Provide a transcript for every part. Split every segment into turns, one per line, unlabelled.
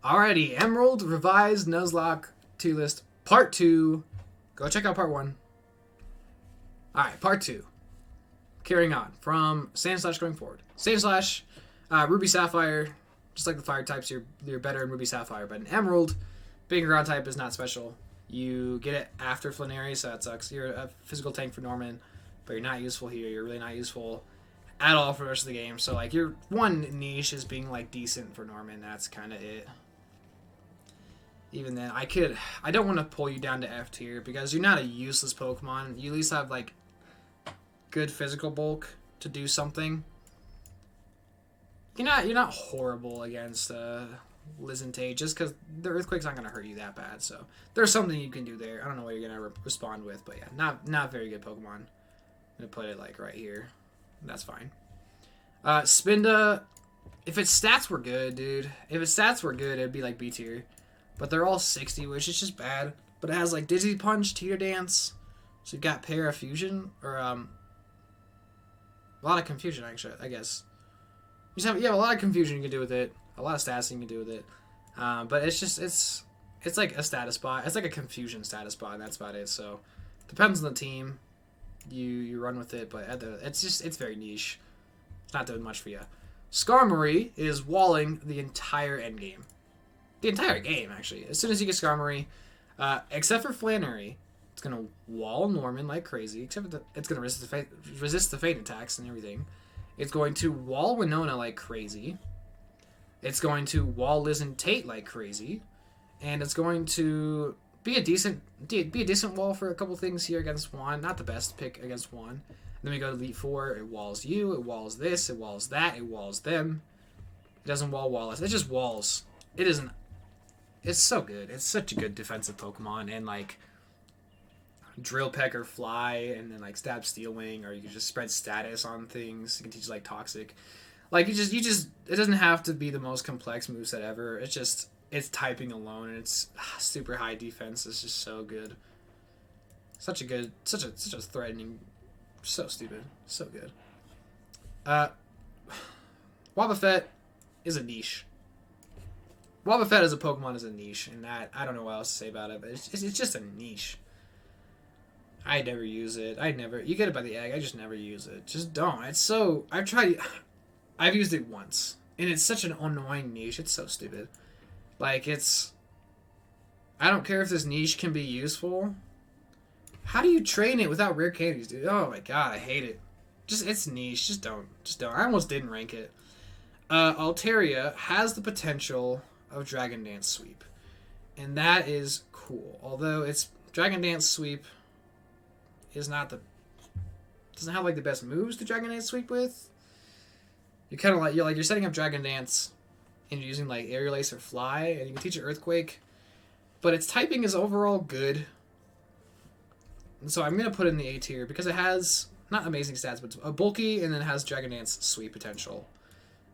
Alrighty, Emerald, Revised, Nuzlocke, Tier List, Part 2. Go check out Part 1. Alright, Part 2. Carrying on from Sandslash going forward. Sandslash, Ruby Sapphire, just like the fire types, you're better in Ruby Sapphire. But in Emerald, being a ground type is not special. You get it after Flannery, so that sucks. You're a physical tank for Norman, but you're not useful here. You're really not useful at all for the rest of the game. So, like, your one niche is being, like, decent for Norman. That's kind of it. Even then, I don't want to pull you down to F tier because you're not a useless Pokemon. You at least have, like, good physical bulk to do something. You're not horrible against Lizentade just because the Earthquake's not going to hurt you that bad. So there's something you can do there. I don't know what you're going to respond with, but yeah, not very good Pokemon. I'm going to put it, like, right here. That's fine. Spinda, if its stats were good, dude. If its stats were good, it'd be, like, B tier. But they're all 60, which is just bad. But it has, like, Dizzy Punch, Teeter Dance. So you've got Parafusion, or, a lot of confusion, actually, I guess. You have a lot of confusion you can do with it. A lot of stats you can do with it. But it's just, it's like a status spot. It's like a confusion status spot, and that's about it. So, depends on the team. You run with it, but it's very niche. It's not doing much for you. Skarmory is walling the entire endgame. The entire game, actually. As soon as you get Skarmory, except for Flannery, it's going to wall Norman like crazy, except that it's going to resist the Fate attacks and everything. It's going to wall Winona like crazy. It's going to wall Lizentade like crazy. And it's going to be a decent wall for a couple things here against Juan. Not the best pick against Juan. Then we go to Elite Four. It walls you. It walls this. It walls that. It walls them. It doesn't wall Wallace. It just walls. It isn't. It's so good. It's such a good defensive Pokemon. And, like, Drill Peck or Fly, and then, like, Stab Steel Wing, or you can just spread status on things. You can teach, like, Toxic. Like, you just, it doesn't have to be the most complex moveset ever. It's just, it's typing alone, and it's super high defense. It's just so good. Such a threatening, so stupid, so good. Wobbuffet is a niche. Wobbuffet as a Pokemon is a niche, and that, I don't know what else to say about it, but it's just a niche. I'd never use it. You get it by the egg, I just never use it. Just don't. It's so, I've used it once, and it's such an annoying niche. It's so stupid. Like, I don't care if this niche can be useful. How do you train it without rare candies, dude? Oh my god, I hate it. It's niche. Just don't. I almost didn't rank it. Alteria has the potential of Dragon Dance Sweep, and that is cool. Although its Dragon Dance Sweep is doesn't have like the best moves to Dragon Dance Sweep with. You're kind of like you're setting up Dragon Dance, and you're using like Aerial Ace or Fly, and you can teach it Earthquake, but its typing is overall good. And so I'm gonna put it in the A tier because it has not amazing stats, but it's a bulky, and then it has Dragon Dance Sweep potential.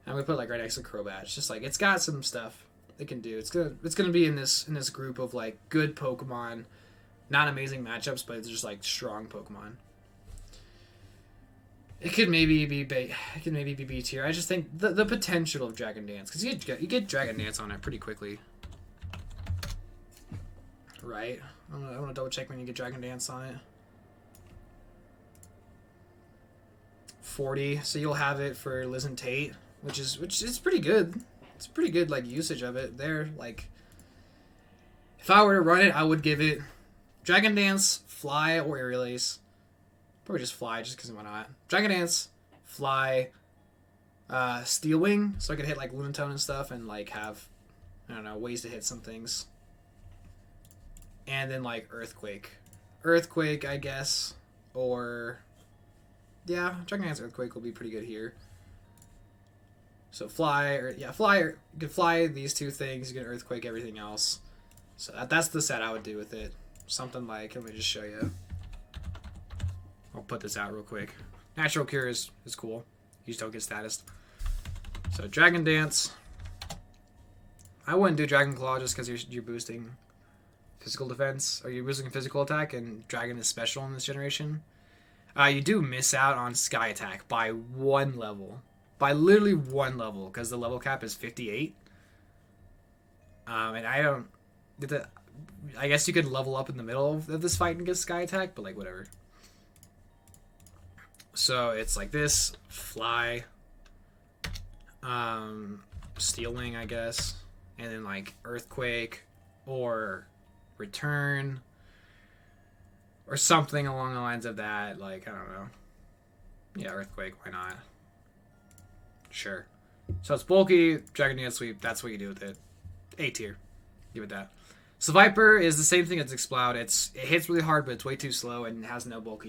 I'm gonna put it like right next to Crobat. It's just like it's got some stuff it can do. It's gonna be in this group of like good Pokemon, not amazing matchups, but it's just like strong Pokemon. It could maybe be B tier. I just think the potential of Dragon Dance, because you get Dragon Dance on it pretty quickly, right? I want to double check when you get Dragon Dance on it. 40, so you'll have it for Lizentade, which is pretty good. It's pretty good, like, usage of it there. Like, if I were to run it, I would give it Dragon Dance, Fly, or Aerial Ace. Probably just Fly, just because why not? Dragon Dance, Fly, Steel Wing, so I could hit, like, Lunatone and stuff, and, like, have, I don't know, ways to hit some things. And then, like, Earthquake. Earthquake, I guess, or... yeah, Dragon Dance Earthquake will be pretty good here. So Fly, you can Fly these two things, you can Earthquake everything else. So that's the set I would do with it. Something like, let me just show you. I'll put this out real quick. Natural Cure is cool. You just don't get status. So Dragon Dance. I wouldn't do Dragon Claw just because you're boosting physical defense, or you're boosting physical attack, and Dragon is special in this generation. You do miss out on Sky Attack by one level. By literally one level, because the level cap is 58. And I don't... I guess you could level up in the middle of this fight and get Sky Attack, but like whatever. So it's like this, Fly, Stealing, I guess, and then like Earthquake or Return or something along the lines of that. Like, I don't know. Yeah, Earthquake, why not? Sure. So it's bulky, Dragon Dance Sweep, that's what you do with it. A tier. Give it that. So Viper is the same thing as Exploud. It hits really hard, but it's way too slow and has no bulk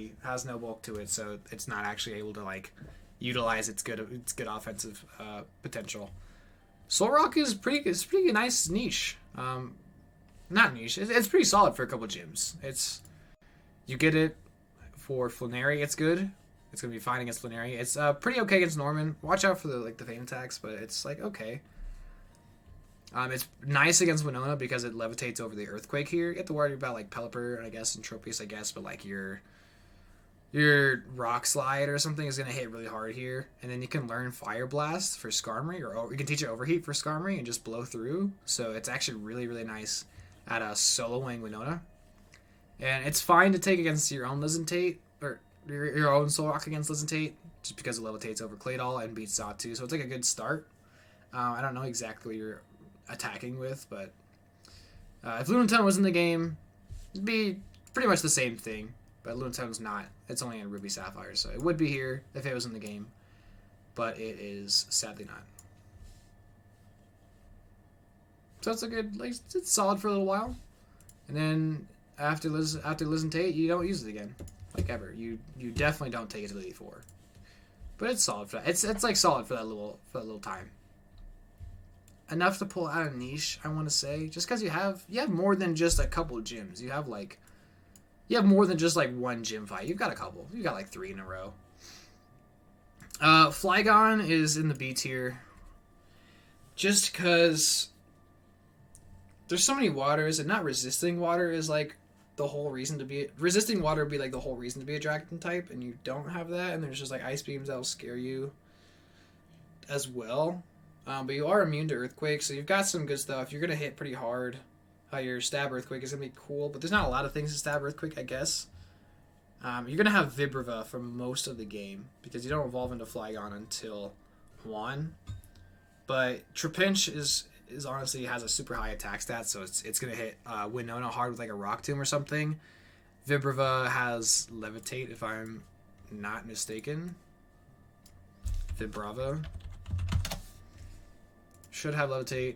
to it, so it's not actually able to like utilize its good offensive potential. Solrock is pretty nice niche. Not niche. It's pretty solid for a couple gyms. You get it for Flannery. It's good. It's gonna be fine against Flannery. It's pretty okay against Norman. Watch out for the feint attacks, but it's like okay. It's nice against Winona because it levitates over the Earthquake here. You have to worry about like Pelipper, I guess, and Tropius, I guess, but like your Rock Slide or something is gonna hit really hard here, and then you can learn Fire Blast for Skarmory, or you can teach it Overheat for Skarmory and just blow through. So it's actually really, really nice at soloing Winona, and it's fine to take against your own Lizentate or your own Solrock against Lizentate, just because it levitates over Claydol and beats Zatsu. So it's like a good start. I don't know exactly what you're attacking with, but if Lunatone was in the game, it'd be pretty much the same thing, but Lunatone's not. It's only in Ruby Sapphire, so it would be here if it was in the game, but it is sadly not. So it's a good, like, it's solid for a little while, and then after Lizentate, you don't use it again, like ever. You definitely don't take it to the E4, but it's solid for that. It's like solid for that little time. Enough to pull out a niche, I want to say, just because you have more than just a couple of gyms. You have more than just like one gym fight. You've got a couple. You got like 3 in a row. Flygon is in the B tier, just because there's so many waters, and not resisting water is like the whole reason to be. Resisting water would be like the whole reason to be a dragon type, and you don't have that, and there's just like ice beams that'll scare you as well. But you are immune to Earthquake, so you've got some good stuff. You're going to hit pretty hard. Your Stab Earthquake is going to be cool, but there's not a lot of things to Stab Earthquake, I guess. You're going to have Vibrava for most of the game, because you don't evolve into Flygon until 1. But Trapinch is honestly has a super high attack stat, so it's going to hit Winona hard with like a Rock Tomb or something. Vibrava has Levitate, if I'm not mistaken. Vibrava should have Levitate.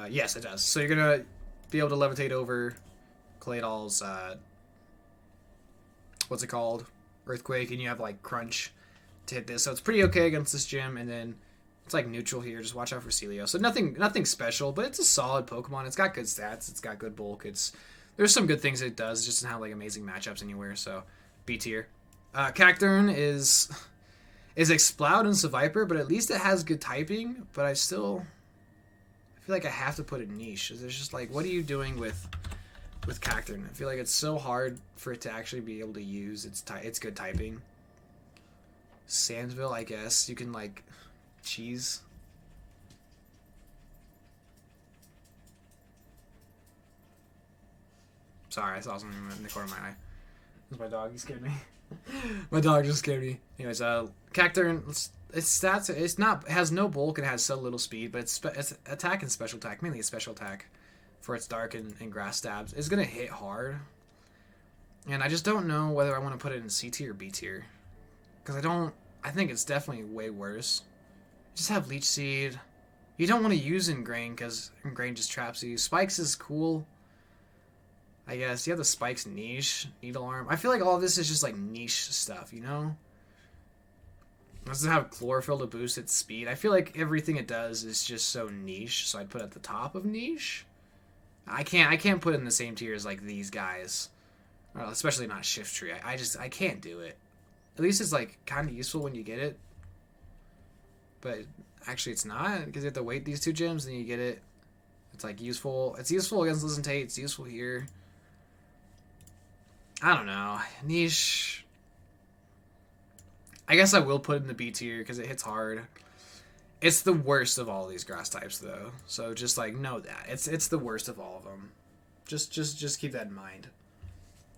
Yes, it does. So you're going to be able to Levitate over Claydol's, what's it called? Earthquake, and you have, like, Crunch to hit this. So it's pretty okay against this gym, and then it's, like, neutral here. Just watch out for Celio. So nothing special, but it's a solid Pokemon. It's got good stats. It's got good bulk. There's some good things it does. It just doesn't have, like, amazing matchups anywhere, so B tier. Cacturn is Exploud and Seviper, but at least it has good typing, but I feel like I have to put it niche. There's just like, what are you doing with Cacturn? I feel like it's so hard for it to actually be able to use its good typing. Sandsville, I guess. You can like cheese. Sorry, I saw something in the corner of my eye. That's my dog. He scared me. My dog just scared me. Anyways, Cacturn, its stats, it has no bulk and it has so little speed, but its attack and special attack, mainly its special attack for its dark and grass stabs, is going to hit hard. And I just don't know whether I want to put it in C tier or B tier. Because I think it's definitely way worse. Just have Leech Seed. You don't want to use Ingrain because Ingrain just traps you. Spikes is cool, I guess. You have the Spikes niche, Needle Arm. I feel like all of this is just like niche stuff, you know? It doesn't have Chlorophyll to boost its speed. I feel like everything it does is just so niche, so I'd put it at the top of niche. I can't put it in the same tier as like these guys. Well, especially not Shift Tree. I can't do it. At least it's like kind of useful when you get it. But actually it's not, because you have to wait these 2 gyms, then you get it. It's like useful. It's useful against Lizentate. It's useful here. I don't know. Niche. I guess I will put it in the B tier because it hits hard. It's the worst of all these grass types, though. So just like know that it's the worst of all of them. Just keep that in mind.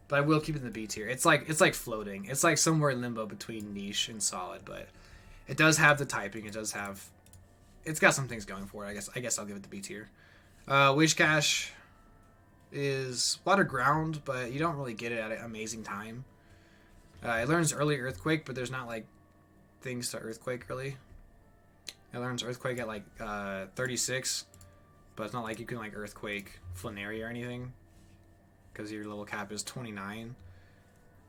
But I will keep it in the B tier. It's like floating. It's like somewhere in limbo between niche and solid, but it does have the typing. It's got some things going for it. I guess I'll give it the B tier. Wishcash is water ground, but you don't really get it at an amazing time. It learns early earthquake, but there's not like things to earthquake really. It learns earthquake at like 36, but it's not like you can like earthquake Flaneria or anything, because your level cap is 29.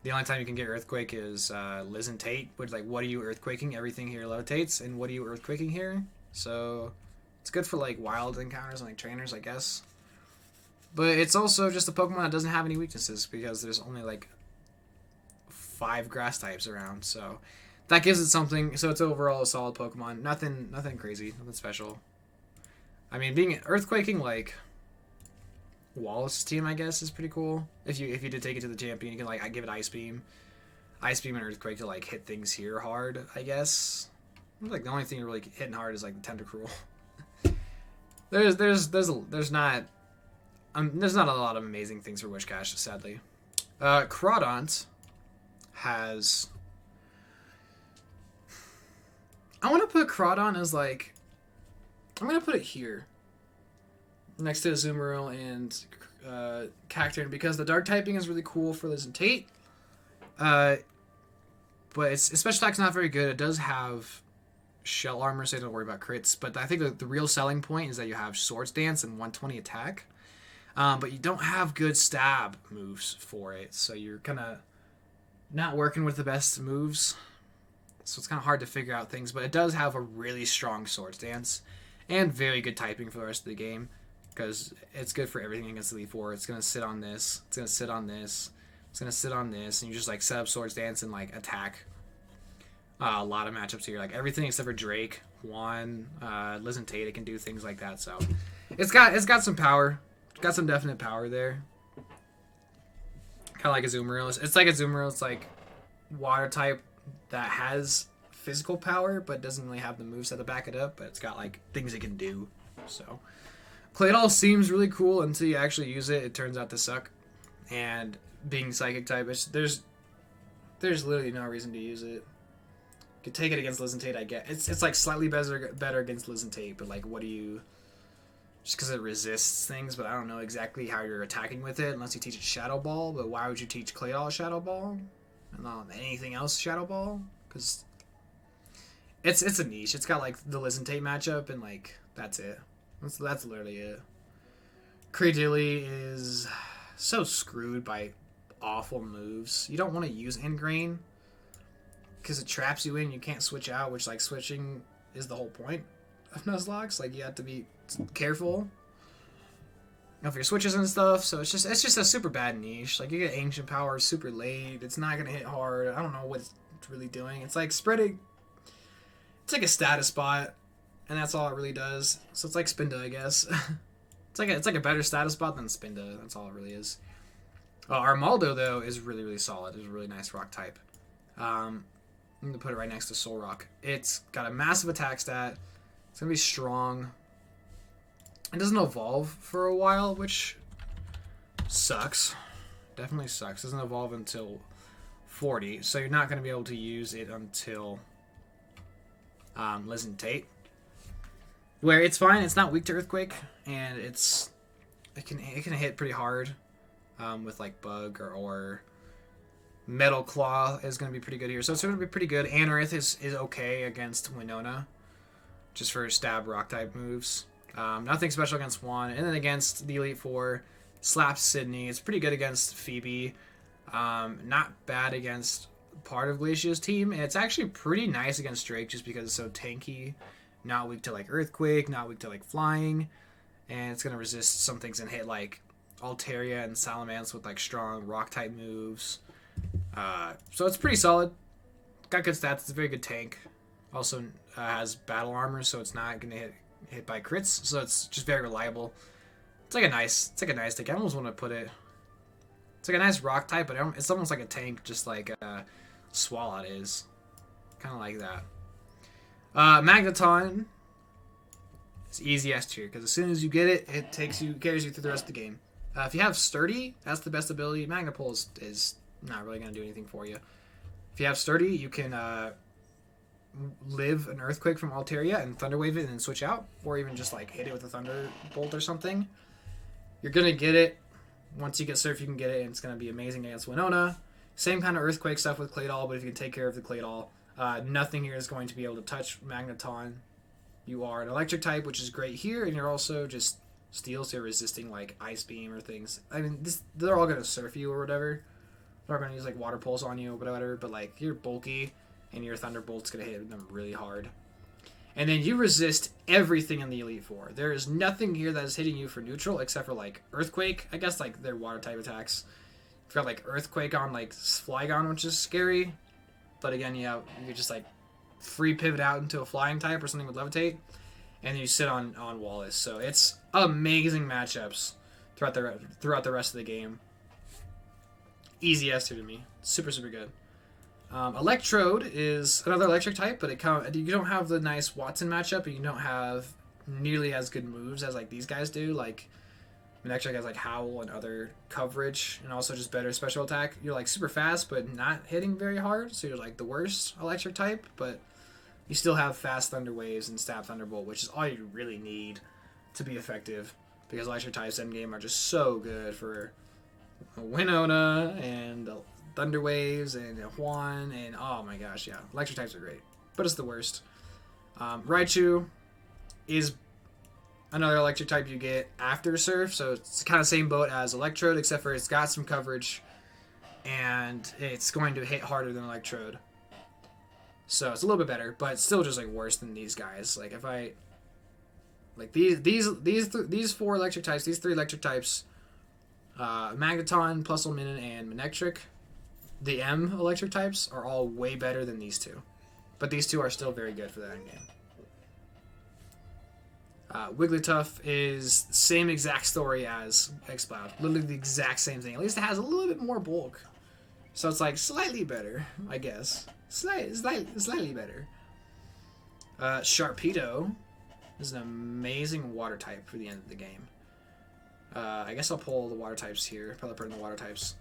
The only time you can get earthquake is Lizentate, which like what are you earthquaking? Everything here levitates, and what are you earthquaking here? So it's good for like wild encounters and like trainers, I guess. But it's also just a Pokemon that doesn't have any weaknesses because there's only like 5 grass types around, so that gives it something. So it's overall a solid Pokemon. Nothing crazy, nothing special. I mean, being earthquaking like Wallace's team, I guess, is pretty cool. If you did take it to the champion, you can like give it Ice Beam and Earthquake to like hit things here hard, I guess. Like the only thing you're really hitting hard is like the Tentacruel. There's not a lot of amazing things for Wishcash, sadly. Crawdont has. I want to put Crawdont as like. I'm gonna put it here, next to Azumarill and Cacturn, because the dark typing is really cool for Lizentate. But its special attack's not very good. It does have shell armor, so you don't worry about crits. But I think the real selling point is that you have Swords Dance and 120 attack. But you don't have good stab moves for it, so you're kind of not working with the best moves. So it's kind of hard to figure out things. But it does have a really strong Swords Dance and very good typing for the rest of the game, because it's good for everything against Elite Four. It's going to sit on this. It's going to sit on this. It's going to sit on this. And you just like set up Swords Dance and like attack a lot of matchups here. Like everything except for Drake, Juan, Lizentate, it can do things like that. So it's got some power. It's got some definite power there. Kind of like Azumarill. It's like Azumarill. It's like water type that has physical power, but doesn't really have the moveset to back it up. But it's got like things it can do. So Claydol seems really cool until you actually use it. It turns out to suck. And being Psychic type, there's literally no reason to use it. You could take it against Lizentate, I get. It's like slightly better against Lizentate, but like what do you... Just because it resists things, but I don't know exactly how you're attacking with it unless you teach it Shadow Ball. But why would you teach Claydol Shadow Ball and not anything else Shadow Ball? Because it's a niche. It's got like the Lizentate matchup, and like that's it. That's literally it. Cradilly is so screwed by awful moves. You don't want to use Ingrain because it traps you in. You can't switch out, which like switching is the whole point of Nuzlocke. Like you have to be careful of your switches and stuff. So it's just a super bad niche. Like you get Ancient Power super late. It's not gonna hit hard. I don't know what it's really doing. It's like spreading. It's like a status spot, and that's all it really does. So it's like Spinda, I guess. It's like a better status spot than Spinda. That's all it really is. Armaldo though is really solid. It's a really nice rock type. I'm gonna put it right next to Solrock. It's got a massive attack stat. It's gonna be strong. It doesn't evolve for a while, which sucks. Definitely sucks. It doesn't evolve until 40, so you're not gonna be able to use it until Lizentate. Where it's fine. It's not weak to Earthquake, and it can hit pretty hard with like Bug or Metal Claw is going to be pretty good here. So it's going to be pretty good. Anorith is okay against Winona, just for stab rock type moves. Nothing special against Juan, and then against the Elite Four, slaps Sydney. It's pretty good against Phoebe. Not bad against part of Glacier's team, and it's actually pretty nice against Drake just because it's so tanky. Not weak to like Earthquake, not weak to like Flying, and it's gonna resist some things and hit like Alteria and Salamance with like strong rock type moves. So it's pretty solid. Got good stats. It's a very good tank. Also has battle armor, so it's not gonna hit by crits. So it's just very reliable. It's like a nice tank. I almost want to put it. It's like a nice rock type, but it's almost like a tank, just like Swalot is. Kind of like that. Magneton It's easy S tier because as soon as you get it, it carries you through the rest of the game. If you have Sturdy, that's the best ability. Magnapole is not really going to do anything for you. If you have Sturdy, you can live an Earthquake from Alteria and Thunder Wave it and then switch out, or even just like hit it with a Thunderbolt or something. You're going to get it. Once you get Surf, you can get it, and it's going to be amazing against Winona. Same kind of Earthquake stuff with Claydol, but if you can take care of the Claydol, nothing here is going to be able to touch Magneton. You are an Electric type, which is great here, and you're also just Steel, so you're resisting like Ice Beam or things. I mean, they're all going to Surf you or whatever. They're going to use like Water Pulse on you or whatever, but like you're bulky, and your Thunderbolt's going to hit them really hard. And then you resist everything in the Elite Four. There is nothing here that is hitting you for neutral except for like Earthquake. I guess like their water type attacks. You've got like Earthquake on like Flygon, which is scary. But again, you just like free pivot out into a flying type or something with Levitate. And you sit on Wallace. So it's amazing matchups throughout the rest of the game. Easy S tier to me. Super, super good. Electrode is another electric type, but you don't have the nice Watson matchup, and you don't have nearly as good moves as like these guys do. Like Electric has like Howl and other coverage, and also just better special attack. You're like super fast, but not hitting very hard, so you're like the worst electric type. But you still have fast Thunder Waves and Stab Thunderbolt, which is all you really need to be effective. Because electric types endgame are just so good for Winona and Thunder Waves and Juan, and oh my gosh, yeah. Electric types are great, but it's the worst. Raichu is another electric type you get after Surf, so it's kind of same boat as Electrode, except for it's got some coverage, and it's going to hit harder than Electrode. So it's a little bit better, but it's still just like worse than these guys. Like if I like these four electric types, these three electric types, Magneton, Plusle, and Manectric. The M electric types are all way better than these two. But these two are still very good for that endgame. Wigglytuff is the same exact story as Exploud. Literally the exact same thing. At least it has a little bit more bulk. So it's like slightly better, I guess. Slightly better. Sharpedo is an amazing water type for the end of the game. I guess I'll pull the water types here. Probably put in the water types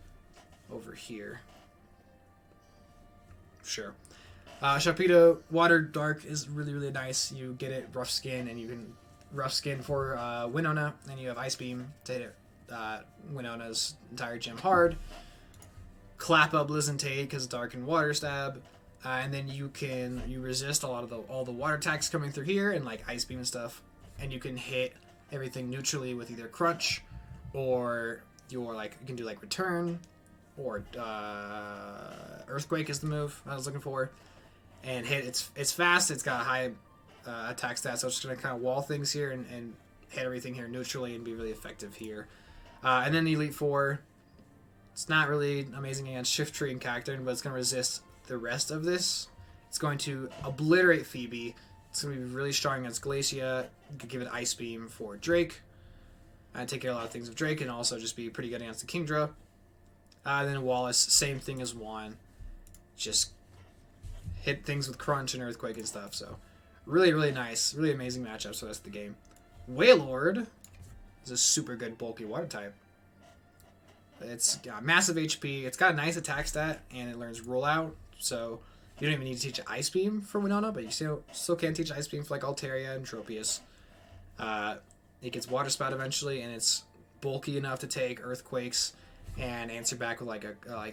over here. Sure. Sharpedo, Water Dark is really, really nice. You get it Rough Skin, and you can Rough Skin for Winona, and you have Ice Beam to hit Winona's entire gym hard. Clap up Lizentade because Dark and Water Stab, and then you resist a lot of all the water attacks coming through here, and like Ice Beam and stuff, and you can hit everything neutrally with either Crunch, or you can do like Return, or Earthquake is the move I was looking for, and hit. It's fast. It's got a high attack stat, so it's just gonna kind of wall things here and hit everything here neutrally and be really effective here. And then the Elite Four, it's not really amazing against Shift Tree and Cacturn, but it's gonna resist the rest of this. It's going to obliterate Phoebe. It's gonna be really strong against Glacia. You could give it Ice Beam for Drake. Take care of a lot of things with Drake, and also just be pretty good against the Kingdra. Then Wallace, same thing as Juan. Just hit things with Crunch and Earthquake and stuff. So really, really nice. Really amazing matchups for the rest of the game. Wailord is a super good bulky water type. It's got massive HP. It's got a nice attack stat, and it learns Rollout. So you don't even need to teach Ice Beam for Winona, but you still can teach Ice Beam for like Alteria and Tropius. It gets Water Spout eventually, and it's bulky enough to take Earthquakes and answer back with like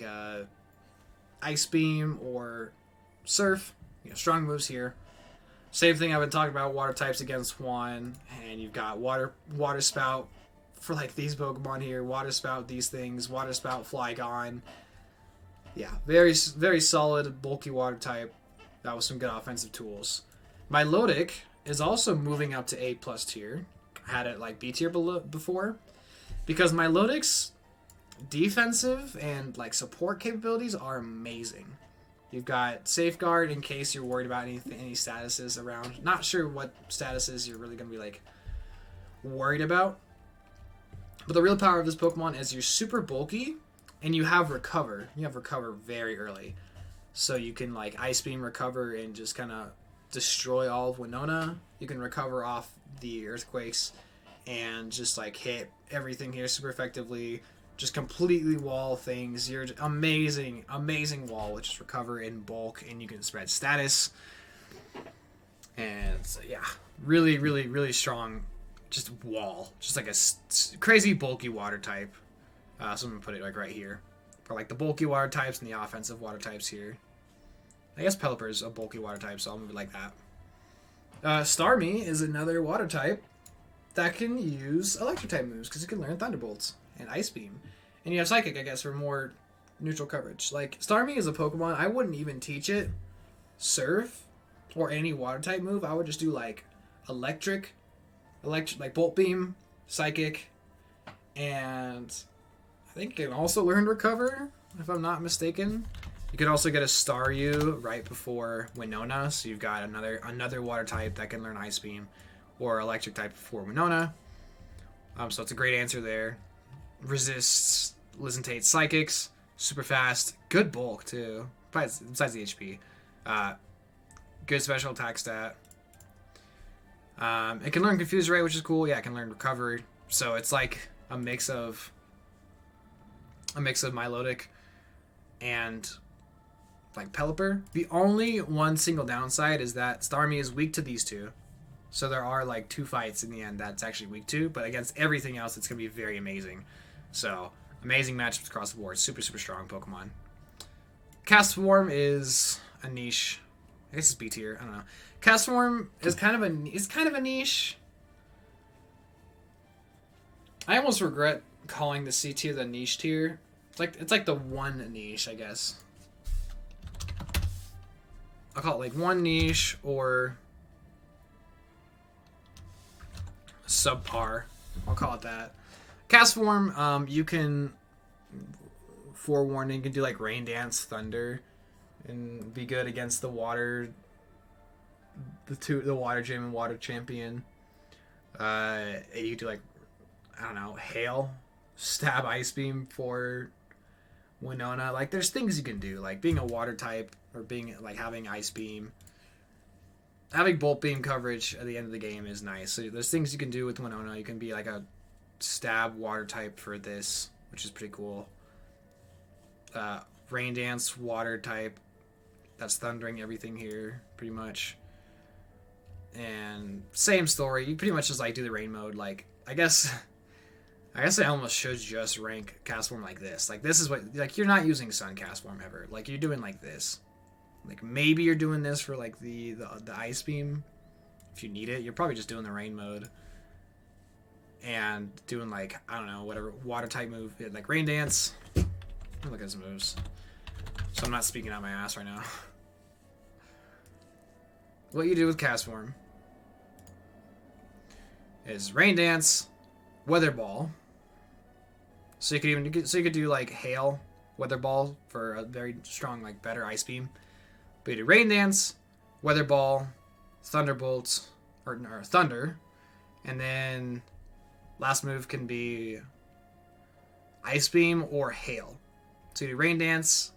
a Ice Beam or Surf. You know, strong moves here. Same thing I've been talking about, water types against Juan, and you've got Water Spout for like these Pokemon here. Water Spout these things. Water Spout Flygon. Yeah, very very solid bulky water type. That was some good offensive tools. Milotic is also moving up to A+ tier. Had it like B tier before, because Milotic's defensive and like support capabilities are amazing. You've got Safeguard in case you're worried about any statuses around. Not sure what statuses you're really going to be like worried about. But the real power of this Pokemon is you're super bulky and you have Recover. You have Recover very early. So you can like Ice Beam Recover and just kind of destroy all of Winona. You can recover off the earthquakes and just like hit everything here super effectively. Just completely wall things. You're amazing wall, which is recover in bulk, and you can spread status. And so, yeah, really strong. Just wall, just like a crazy bulky water type. So I'm gonna put it like right here for like the bulky water types and the offensive water types here. I guess Pelipper is a bulky water type, so I'll move it like that. Starmie is another water type that can use electric type moves because it can learn Thunderbolts and Ice Beam. And you have Psychic, I guess, for more neutral coverage. Like, Starmie is a Pokemon, I wouldn't even teach it Surf or any water type move. I would just do like electric, like Bolt Beam, Psychic, and I think it can also learn Recover, if I'm not mistaken. You could also get a Staryu right before Winona, so you've got another water type that can learn Ice Beam, or electric type before Winona. So it's a great answer there. Resists Lizentate Psychics, super fast, good bulk too, besides the HP. Good special attack stat. It can learn Confuse Ray, which is cool. Yeah, it can learn Recovery. So it's like a mix of Milotic and like Pelipper. The only one single downside is that Starmie is weak to these two. So there are like 2 fights in the end that's actually weak to, but against everything else it's going to be very amazing. So, amazing matchups across the board. Super strong Pokemon. Castform is a niche. I guess it's B tier. I don't know. Castform is kind of a niche. I almost regret calling the C tier the niche tier. It's like the one niche, I guess. I'll call it like one niche or subpar. I'll call it that. Castform, you can, forewarning, you can do like Rain Dance, Thunder, and be good against the water, the water gym and water champion. You do like, I don't know, Hail, Stab, Ice Beam for Winona. Like, there's things you can do, like being a water type or being like having Ice Beam. Having Bolt Beam coverage at the end of the game is nice. So there's things you can do with Winona. You can be like a Stab water type for this, which is pretty cool. Rain Dance water type. That's thundering everything here, pretty much. And same story. You pretty much just like do the rain mode. Like, I guess I almost should just rank Castform like this. Like, this is what, like, you're not using Sun Castform ever. Like, you're doing like this. Like, maybe you're doing this for like the Ice Beam if you need it. You're probably just doing the rain mode and doing like, I don't know, whatever water type move, like Rain Dance. Look at his moves. So I'm not speaking out my ass right now. What you do with Castform is Rain Dance, Weather Ball. So you could do like Hail, Weather Ball for a very strong, like better Ice Beam. But you do Rain Dance, Weather Ball, Thunderbolts, or Thunder, and then last move can be Ice Beam or Hail. So you do Rain Dance,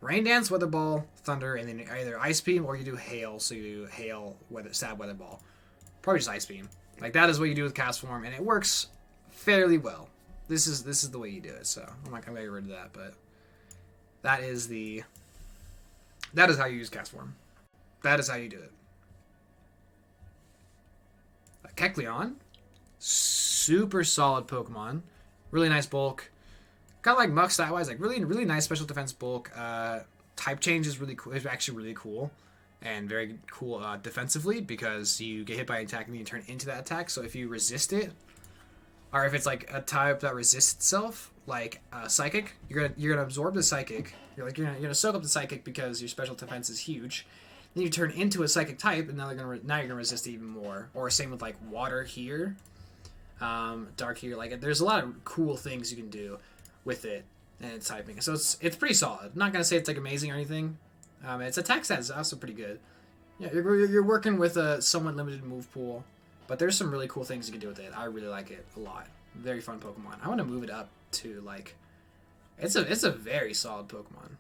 Weather Ball, Thunder, and then either Ice Beam or you do Hail. So you do Hail, Stab, Weather Ball. Probably just Ice Beam. Like, that is what you do with Castform, and it works fairly well. This is the way you do it. So I'm not gonna get rid of that, but that is how you use Castform. That is how you do it. Keklian, super solid Pokemon, really nice bulk. Got like Muck stat wise, like really nice special defense bulk. Type change is really cool. It's actually really cool and very cool defensively because you get hit by an attack and then you turn into that attack. So if you resist it, or if it's like a type that resists itself, like Psychic, you're gonna absorb the Psychic. You're gonna soak up the Psychic because your special defense is huge. Then you turn into a Psychic type, and now you're gonna resist it even more. Or same with like Water here, Dark here. Like, there's a lot of cool things you can do with it and its typing. So it's pretty solid. I'm not gonna say it's like amazing or anything. Its attack stat is also pretty good. Yeah, you're working with a somewhat limited move pool, but there's some really cool things you can do with it. I really like it a lot. Very fun Pokemon. I want to move it up to like, it's a very solid Pokemon.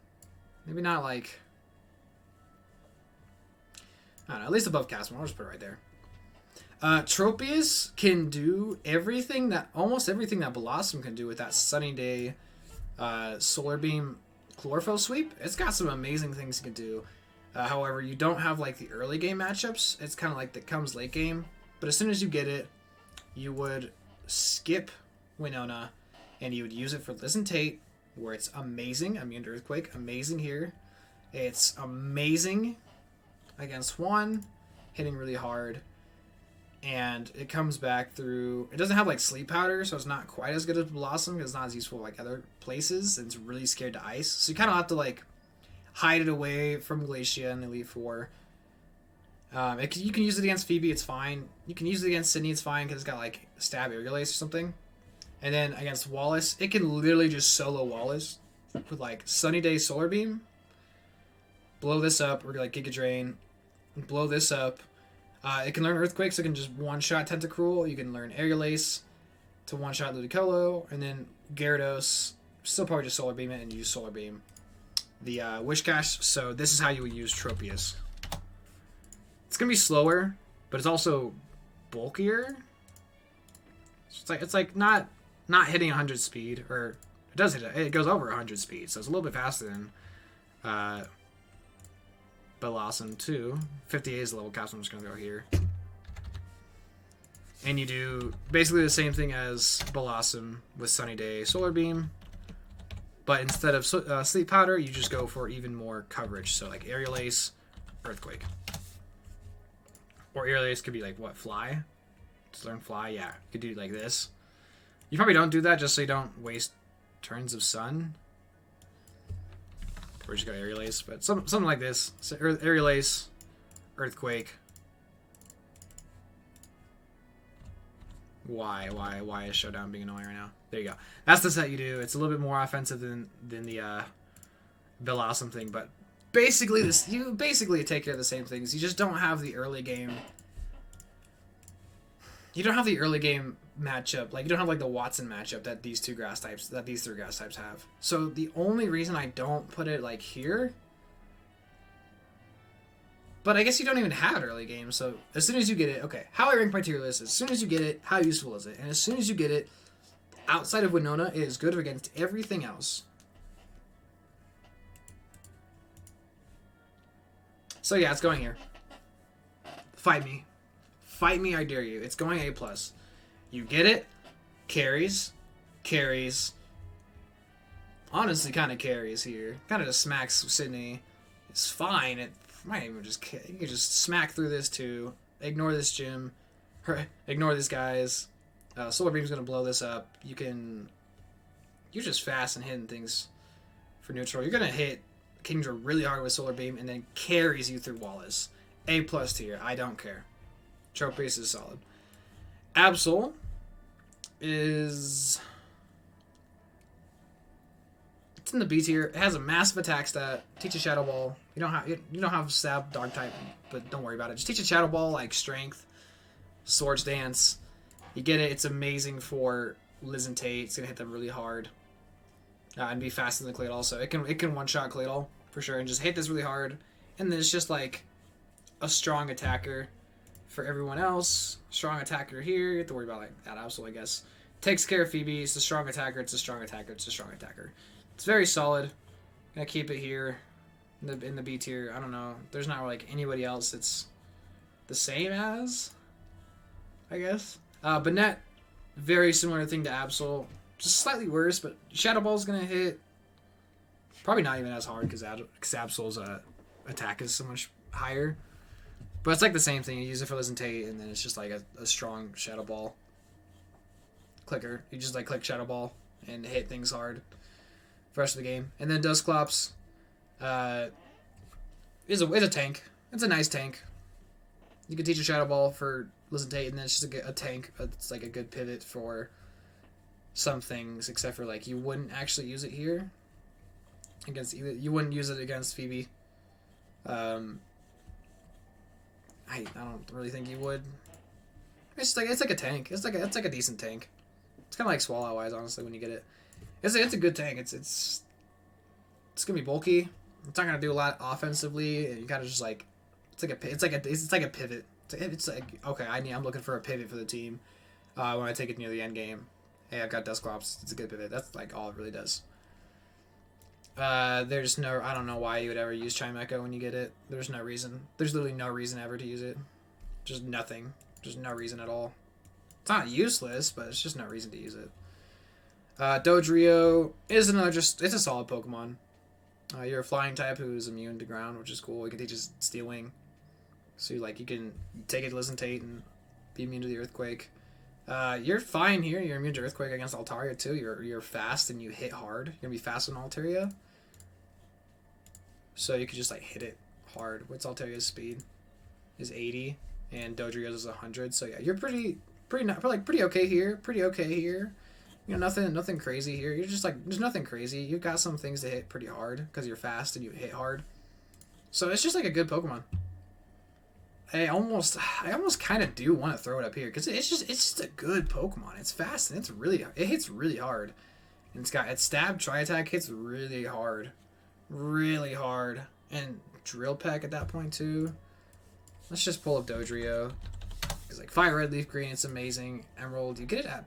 Maybe not like, I don't know, at least above Castform. I'll just put it right there. Tropius can do almost everything that Blossom can do with that Sunny Day Solar Beam Chlorophyll Sweep. It's got some amazing things it can do. However, you don't have like the early game matchups. It's kind of like that comes late game. But as soon as you get it, you would skip Winona and you would use it for Listen Tate, where it's amazing. Immune to Earthquake, amazing here. It's amazing against one, hitting really hard. And it comes back through... It doesn't have, like, Sleep Powder, so it's not quite as good as Blossom, because it's not as useful like other places, and it's really scared to Ice. So you kind of have to, like, hide it away from Glacia in Elite Four. You can use it against Phoebe, it's fine. You can use it against Sydney, it's fine, because it's got, like, Stab Aerial Ace or something. And then against Wallace, it can literally just solo Wallace with, like, Sunny Day Solar Beam. Blow this up, or, like, Giga Drain. Blow this up. It can learn Earthquake, so it can just one-shot Tentacruel. You can learn Aerial Ace to one-shot Ludicolo. And then Gyarados, still probably just Solar Beam it and use Solar Beam. The Wishcash, so this is how you would use Tropius. It's going to be slower, but it's also bulkier. It's like not hitting 100 speed, or it does hit it goes over 100 speed, so it's a little bit faster than Blossom 2. 58 is the level cap, so I'm just going to go here. And you do basically the same thing as Blossom with Sunny Day Solar Beam. But instead of Sleep Powder, you just go for even more coverage. So like Aerial Ace, Earthquake. Or Aerial Ace could be like, what, Fly? Just learn Fly? Yeah, you could do like this. You probably don't do that just so you don't waste turns of Sun. Or just got Aerial Ace, but something like this. So Aerial Ace, Earthquake. Why is Showdown being annoying right now? There you go. That's the set you do. It's a little bit more offensive than the Blossom thing, but basically you basically take care of the same things. You just don't have the early game. You don't have the early game matchup. Like you don't have like the Watson matchup that these three grass types have. So the only reason I don't put it like here, but I guess you don't even have it early game. So as soon as you get it, okay, how I rank my tier list, as soon as you get it, how useful is it? And as soon as you get it, outside of Winona, it is good against everything else. So yeah, it's going here. Fight me. Fight me, I dare you. It's going A+. You get it. Carries. Honestly, kind of carries here. Kind of just smacks Sydney. It's fine. It might even just... You can just smack through this too. Ignore this gym. Ignore these guys. Solar Beam's going to blow this up. You're just fast and hitting things for neutral. You're going to hit Kingdra really hard with Solar Beam and then carries you through Wallace. A+ tier. I don't care. Tropius is solid. Absol is... It's in the B tier. It has a massive attack stat. Teach a Shadow Ball. You don't have Stab Dog type, but don't worry about it. Just teach a Shadow Ball like Strength, Swords Dance. You get it. It's amazing for Liz and Tate. It's gonna hit them really hard. And be faster than Claydol also. It can one-shot Claydol for sure and just hit this really hard. And then it's just like a strong attacker for everyone else. Strong attacker here. You have to worry about like that Absol, I guess. Takes care of Phoebe. It's a strong attacker. It's a strong attacker. It's a strong attacker. It's very solid. Gonna keep it here in the B tier. I don't know. There's not like anybody else it's the same as, I guess. Banette, very similar thing to Absol. Just slightly worse, but Shadow Ball's gonna hit. Probably not even as hard because Absol's attack is so much higher. But it's like the same thing. You use it for Liz and Tate, and then it's just like a strong Shadow Ball clicker. You just like click Shadow Ball and hit things hard for the rest of the game. And then Dusclops is a tank. It's a nice tank. You can teach a Shadow Ball for Liz and Tate, and then it's just a tank. It's like a good pivot for some things, except for like you wouldn't actually use it here against either. You wouldn't use it against Phoebe. I don't really think you would. It's like a tank. It's like a decent tank. It's kind of like Swallow Eyes, honestly, when you get it. It's a good tank. It's gonna be bulky. It's not gonna do a lot offensively. And you kind of just like it's like a pivot. It's like, okay, I'm looking for a pivot for the team when I take it near the end game. Hey, I've got Dusclops. It's a good pivot. That's like all it really does. There's no, I don't know why you would ever use Chimecho when you get it. There's no reason. There's literally no reason ever to use it. Just nothing. Just no reason at all. It's not useless, but it's just no reason to use it. Dodrio is another it's a solid Pokemon. You're a flying type who's immune to ground, which is cool. You can teach it Steel Wing. So you can take it to Lizzentate and be immune to the Earthquake. You're fine here. You're immune to Earthquake against Alteria too. You're fast and you hit hard. You're gonna be fast on Alteria. So you could just hit it hard. What's Alteria's speed? Is 80 and Dodrio's is 100. So yeah, you're pretty okay here. Pretty okay here. You know, nothing crazy here. You're just there's nothing crazy. You've got some things to hit pretty hard because you're fast and you hit hard. So it's just a good Pokemon. I almost kind of do want to throw it up here because it's just a good Pokemon. It's fast and it hits really hard. And its stab, tri-attack hits really hard. Really hard. And Drill Peck at that point too. Let's just pull up Dodrio. Because Fire Red, Leaf Green, it's amazing. Emerald, you get it at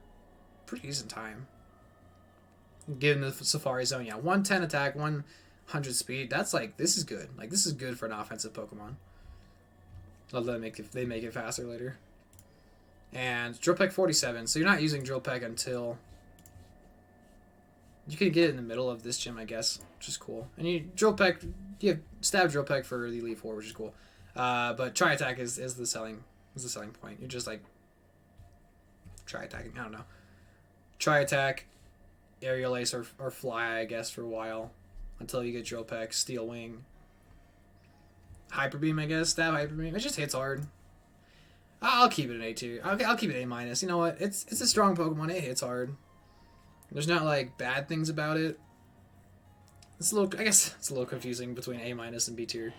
pretty decent time. Given the Safari Zone, yeah. 110 attack, 100 speed. That's this is good. This is good for an offensive Pokemon. Although they make it faster later. And Drill Peck 47. So you're not using Drill Peck until you can get it in the middle of this gym, I guess, which is cool. And you have Stab Drill Peck for the Elite Four, which is cool. But Tri Attack is the selling point. You're just Tri Attacking. I don't know. Tri Attack, Aerial Ace, or Fly, I guess, for a while until you get Drill Peck, Steel Wing. Hyper Beam, I guess. Stab Hyper Beam. It just hits hard. I'll keep it an A tier. I'll keep it A-. You know what? It's a strong Pokemon. It hits hard. There's not bad things about it. I guess it's a little confusing between A- and B tier.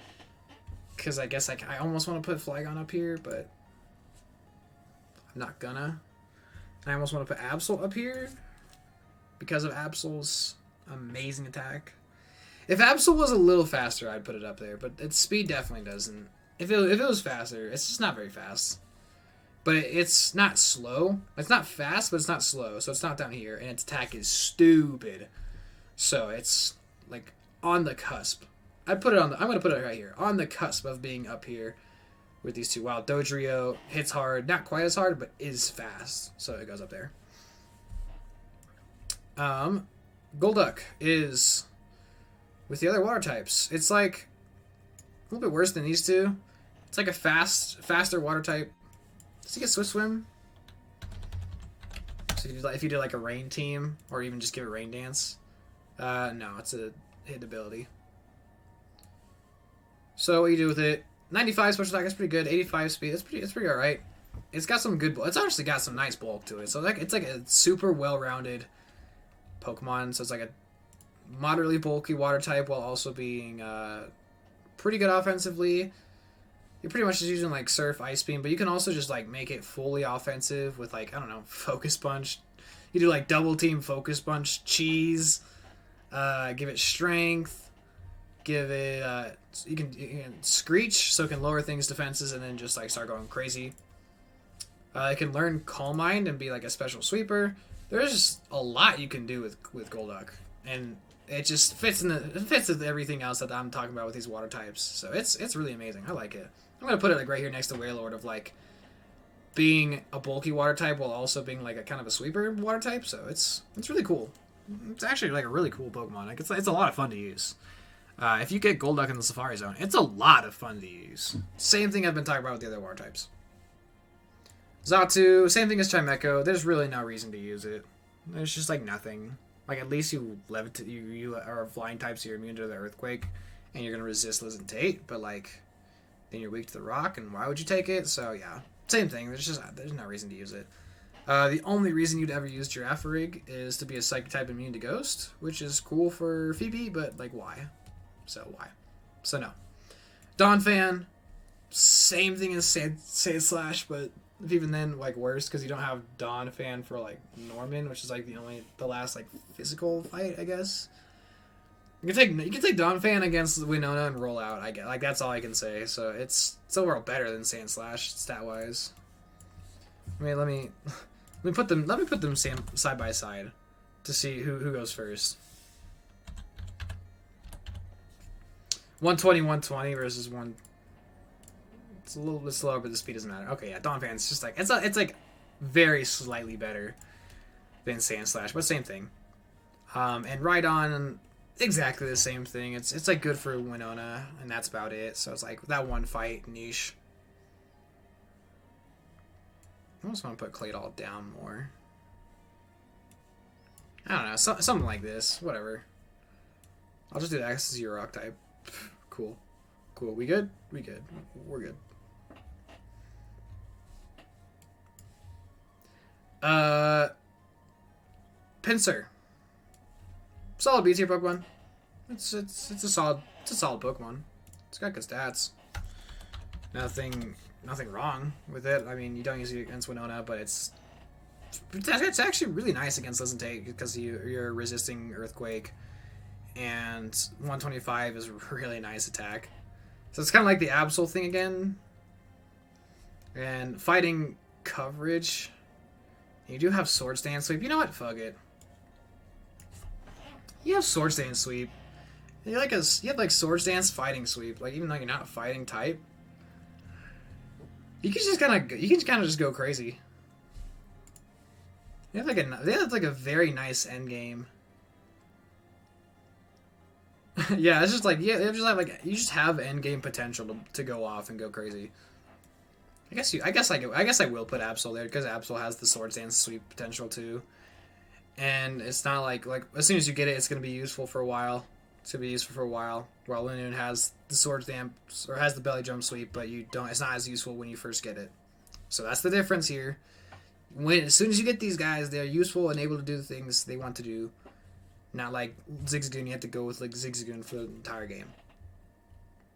Because I guess I almost want to put Flygon up here, but I'm not gonna. I almost want to put Absol up here because of Absol's amazing attack. If Absol was a little faster, I'd put it up there, but its speed definitely doesn't. If it was faster, it's just not very fast. But it's not slow. It's not fast, but it's not slow, so it's not down here, and its attack is stupid. So it's on the cusp. I'm gonna put it right here, on the cusp of being up here with these two. Wow, Dodrio hits hard, not quite as hard, but is fast, so it goes up there. Golduck is with the other water types. It's a little bit worse than these two. It's a faster water type. Does he get Swift Swim? So if you did a rain team, or even just give it Rain Dance. No, it's a hidden ability. So what you do with it? 95 special attack, that's pretty good. 85 speed, it's pretty alright. It's got some good. It's actually got some nice bulk to it. So it's a super well-rounded Pokemon. So it's a moderately bulky water type while also being pretty good offensively. You're pretty much just using Surf, Ice Beam, but you can also just make it fully offensive with I don't know, Focus Punch. You do double team Focus Punch, Cheese, give it Strength, give it you can Screech, so it can lower things defenses and then just start going crazy. It can learn Calm Mind and be a special sweeper. There's just a lot you can do with Golduck, and it just fits with everything else that I'm talking about with these water types. So it's really amazing. I like it. I'm gonna put it right here next to Wailord of being a bulky water type while also being a kind of a sweeper water type. So it's really cool. It's actually a really cool Pokemon. It's a lot of fun to use. If you get Golduck in the Safari Zone, it's a lot of fun to use. Same thing I've been talking about with the other water types. Zatsu, same thing as Chimecho. There's really no reason to use it. There's just nothing. At least you levitate. You are flying types, so you're immune to the Earthquake, and you're gonna resist Lizzentate. But then you're weak to the Rock, and why would you take it? So yeah, same thing. There's no reason to use it. The only reason you'd ever use Girafarig is to be a Psychic type immune to Ghost, which is cool for Phoebe, but why? So why? So no. Donphan, same thing as Sandslash, but even then worse because you don't have Donphan for Norman, which is the last physical fight, I guess. You can take Donphan against Winona and roll out. I get like that's all I can say. So it's overall better than Sand Slash stat wise. I mean, let me put them side by side to see who goes first. 120 versus one. It's a little bit slower, but the speed doesn't matter. Okay, yeah, Donphan's just like it's like very slightly better than Sand Slash, but same thing. And Rhydon, exactly the same thing. It's like good for Winona, and that's about it. So it's like that one fight niche. I almost want to put Claydol down more. I don't know, something like this. Whatever. I'll just do that. This is your rock type. Cool. We good? We good. We're good. Pinsir. Solid B tier Pokemon. It's a solid Pokemon. It's got good stats. Nothing wrong with it. I mean, you don't use it against Winona, but it's actually really nice against Lizentei because you're resisting Earthquake, and 125 is a really nice attack. So it's kind of like the Absol thing again. And fighting coverage. You do have Swords Dance Sweep. You know what? Fuck it. You have Swords Dance Sweep. You have like Swords Dance Fighting Sweep. Like even though you're not a fighting type, you can kind of just go crazy. They have like a very nice end game. Yeah, it's just like you just have end game potential to go off and go crazy. I guess I will put Absol there because Absol has the Swords Dance Sweep potential too, and it's not like as soon as you get it, it's gonna be useful for a while. It's gonna be useful for a while. While Linoon has the Swords Dance or has the Belly Drum Sweep, but you don't. It's not as useful when you first get it. So that's the difference here. As soon as you get these guys, they're useful and able to do the things they want to do. Not like Zigzagoon, you have to go with like Zigzagoon for the entire game.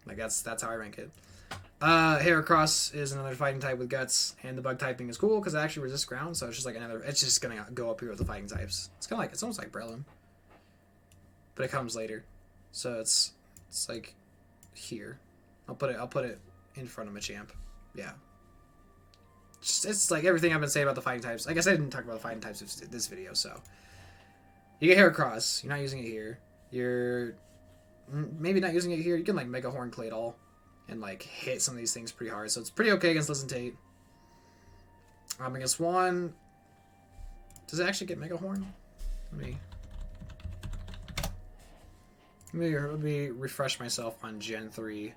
Like that's how I rank it. Heracross is another fighting type with guts, and the bug typing is cool because it actually resists ground, so it's just like it's just gonna go up here with the fighting types. It's almost like Breloom, but it comes later, so it's like here. I'll put it in front of Machamp. Yeah. It's like everything I've been saying about the fighting types. I guess I didn't talk about the fighting types of this video, so. You get Heracross. You're not using it here. You're maybe not using it here. You can like Mega Horn Claydol and like hit some of these things pretty hard. So it's pretty okay against Lizentei. Against Swan. Does it actually get Mega Horn? Let me refresh myself on Gen 3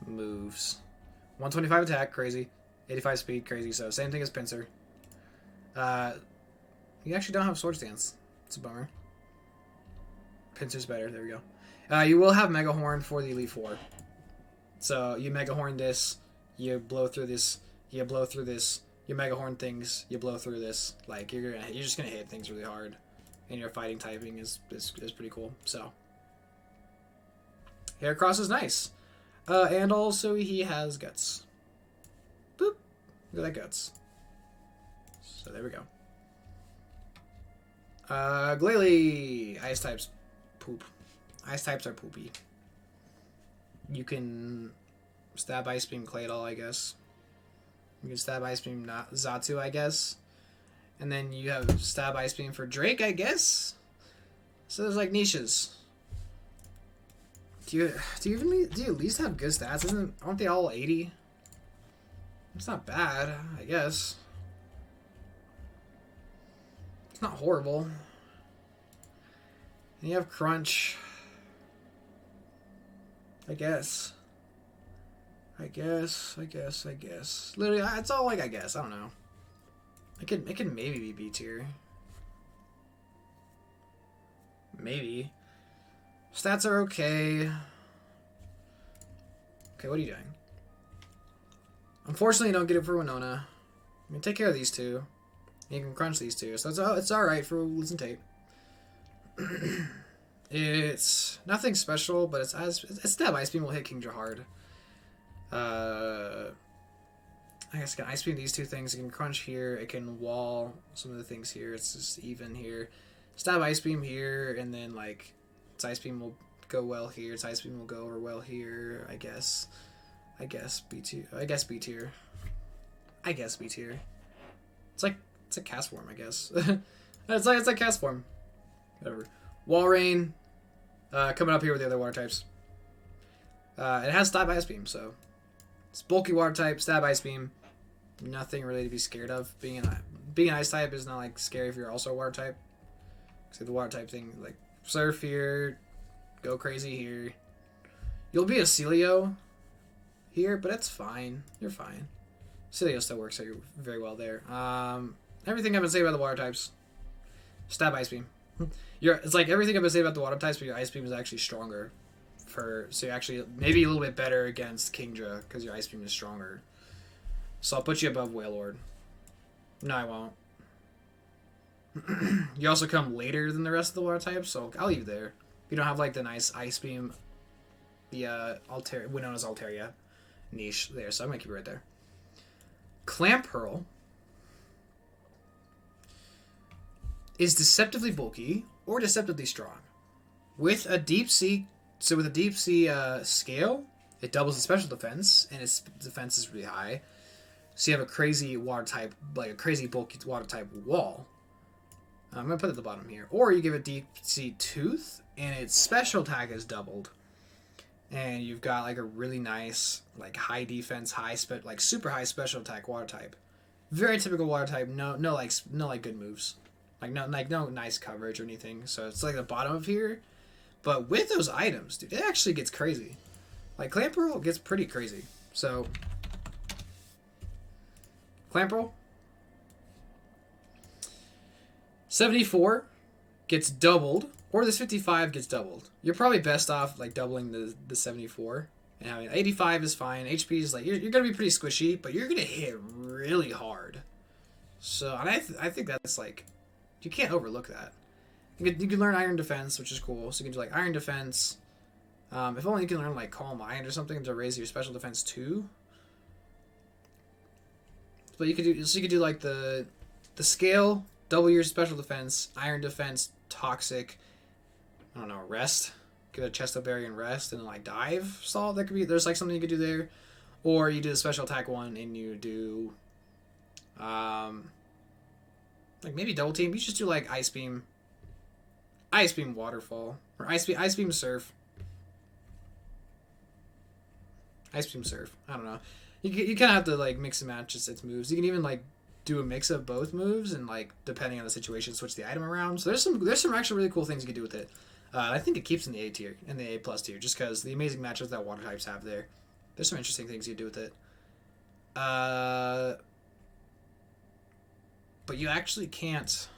moves. 125 attack, crazy. 85 speed, crazy. So same thing as Pinsir. You actually don't have Swords Dance. It's a bummer. Pinsir's better. There we go. You will have Mega Horn for the Elite Four. So you Mega Horn this, you blow through this, you blow through this, you Mega Horn things, you blow through this. Like you're just gonna hit things really hard, and your fighting typing is pretty cool. So Heracross is nice, and also he has guts. Boop! Look at that guts. So there we go. Glalie. Ice types poop. Ice types are poopy. You can stab Ice Beam Claydol, I guess. You can stab Ice Beam Zatsu, I guess. And then you have stab Ice Beam for Drake, I guess. So there's like niches. Do you at least have good stats? Aren't they all 80? It's not bad, I guess. It's not horrible. And you have Crunch. I guess. Literally, it's all like I guess. I don't know. It could maybe be B tier. Maybe. Stats are okay. Okay, what are you doing? Unfortunately, you don't get it for Winona. I mean, take care of these two. You can crunch these two, so it's alright for Lizentei. It's nothing special, but it's stab Ice Beam will hit Kingdra hard. I guess it can Ice Beam these two things. It can crunch here. It can wall some of the things here. It's just even here. Stab Ice Beam here, and then like its Ice Beam will go well here. Its Ice Beam will go over well here, I guess. I guess B tier. I guess B tier. I guess B tier. It's a cast form, I guess. it's like cast form. Whatever. Walrein, coming up here with the other water types. It has Stab Ice Beam, so it's bulky water type, Stab Ice Beam. Nothing really to be scared of. Being an ice type is not like scary if you're also a water type. So the water type thing, like surf here, go crazy here. You'll be a Celio here, but it's fine. You're fine. Celio still works very well there. Everything I've been saying about the water types. Stab Ice Beam. It's like everything I've been saying about the water types, but your Ice Beam is actually stronger. So you're actually maybe a little bit better against Kingdra because your Ice Beam is stronger. So I'll put you above Wailord. No, I won't. You also come later than the rest of the water types, so I'll leave you there. You don't have like the nice Ice Beam, the Winnona's Alteria niche there, so I'm gonna keep it right there. Clamperl is deceptively bulky or deceptively strong. With a deep sea scale, it doubles its special defense, and its defense is really high. So you have a crazy water type, like a crazy bulky water type wall. I'm gonna put it at the bottom here. Or you give it deep sea tooth, and its special attack is doubled. And you've got like a really nice, like high defense, like super high special attack water type. Very typical water type. No good moves. No nice coverage or anything. So it's like the bottom of here. But with those items, dude, it actually gets crazy. Like Clamperl gets pretty crazy. So Clamperl 74 gets doubled, or this 55 gets doubled. You're probably best off like doubling the 74 and having 85 is fine. HP is like you're gonna be pretty squishy, but you're gonna hit really hard. So and I think that's like you can't overlook that. You can learn Iron Defense, which is cool. So you can do like Iron Defense. If only you can learn like Calm Mind or something to raise your special defense too. But you could do like the scale, double your special defense, Iron Defense, Toxic. I don't know, Rest. Give it a Chest Up Berry and Rest, and then like Dive Salt. That could be there's like something you could do there, or you do the special attack one and you do, like maybe double team. You just do like Ice Beam Waterfall, or Ice Beam Surf. Ice Beam Surf. I don't know. You kind of have to like mix and match its moves. You can even like do a mix of both moves and like depending on the situation, switch the item around. So there's some actually really cool things you can do with it. I think it keeps in the A tier, in the A plus tier, just because the amazing matchups that water types have there. There's some interesting things you can do with it. But you actually can't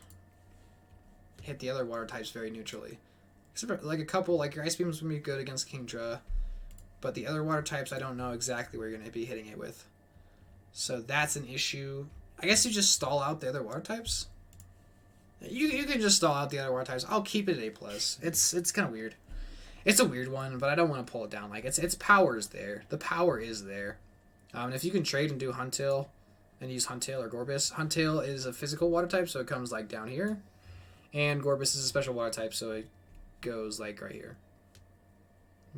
hit the other water types very neutrally. Except for like a couple, like your Ice Beams would be good against Kingdra, but the other water types I don't know exactly where you're going to be hitting it with. So that's an issue. I guess you just stall out the other water types. You can just stall out the other water types. I'll keep it at A+. It's kind of weird. It's a weird one, but I don't want to pull it down. Like its power is there. The power is there. If you can trade and do Huntail and use Huntail or Gorbis. Huntail is a physical water type, so it comes like down here. And Gorbis is a special water type, so it goes like right here.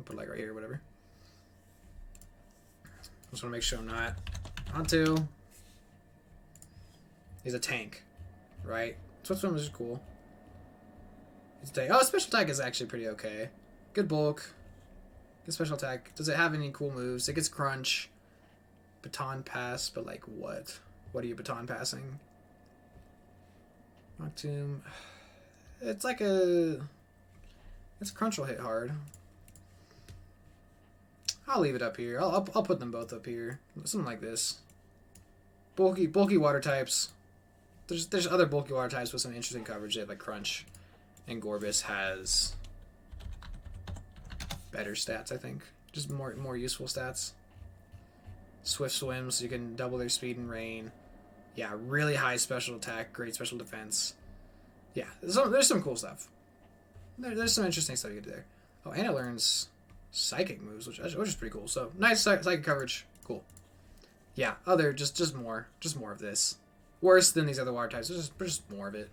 Put it like right here, whatever. Just want to make sure I'm not. Huntail is a tank, right? Switch one is cool. It's a tank. Oh, special attack is actually pretty okay. Good bulk. Good special attack. Does it have any cool moves? It gets crunch. Baton pass, but like what? What are you baton passing? Noctoom. It's like a... Its crunch will hit hard. I'll leave it up here. I'll put them both up here. Something like this. Bulky water types. There's other bulky water types with some interesting coverage. They have like Crunch, and Gorbis has better stats, I think. Just more useful stats. Swift Swim, so you can double their speed and rain. Yeah, really high special attack, great special defense. Yeah, there's some cool stuff. There's some interesting stuff you can do there. Oh, and it learns Psychic moves, which is pretty cool. So nice Psychic coverage, cool. Yeah, just more of this. Worse than these other water types. There's just more of it.